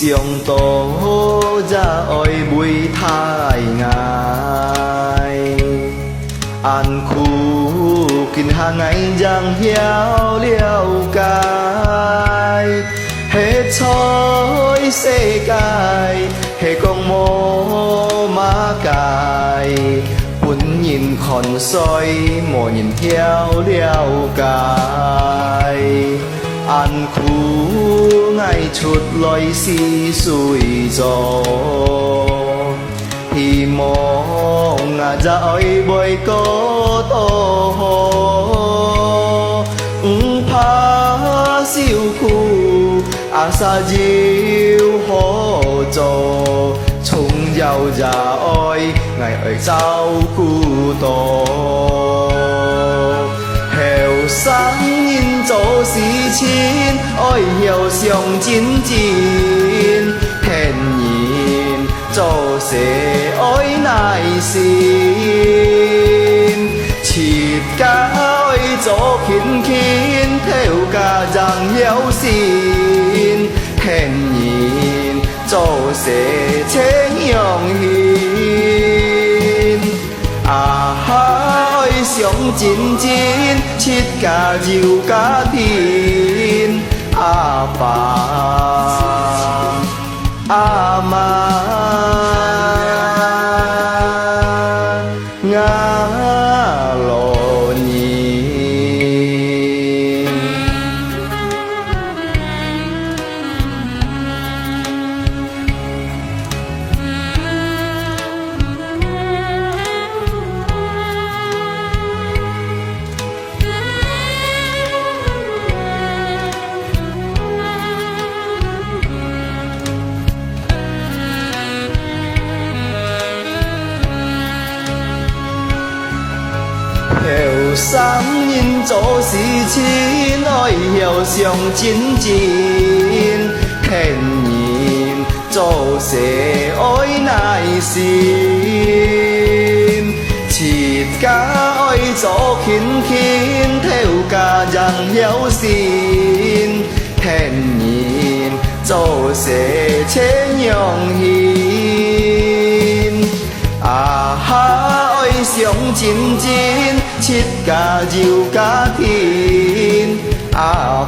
sương tổ ra oi bụi thái ngài an khu kinh hàng ngày giang hiao liao cai hết chói xe cài hết con mô má cài muốn nhìn khòn soi mò nhìn theo liao cài an khu ngày chút lối xì xuôi gió thì mong ra ơi bồi có to phá siêu khu sa diêu hó cho chung giàu già ơi ngày ở sao khu to heo sáng nhìn chỗ xí chín ôi hiểu xiong chín chín hèn nhìn chỗ sẽ ôi nai xin chịp cá ôi chỗ khiến khiến theo cả rằng hiểu xin hèn nhìn chỗ sẽ chế nhong hin ôi xiong chín chín chít cả diều cả thiên ba ma ngã lộ nhìn hiểu sáng nhìn chỗ xí chín ôi hiểu xiong chín chín hèn nhìn chỗ sẽ ôi nai xin chít cá ôi chỗ khiến khiến theo cả rằng hiểu xin hèn nhìn chỗ sẽ chế nhong hin ôi xiong chín chín chít cả diều cả thiên ba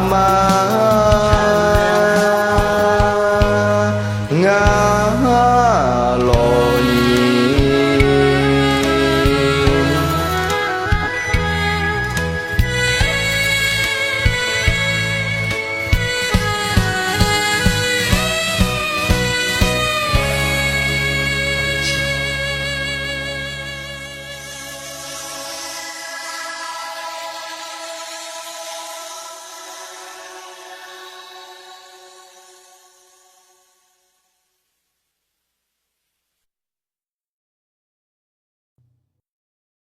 ma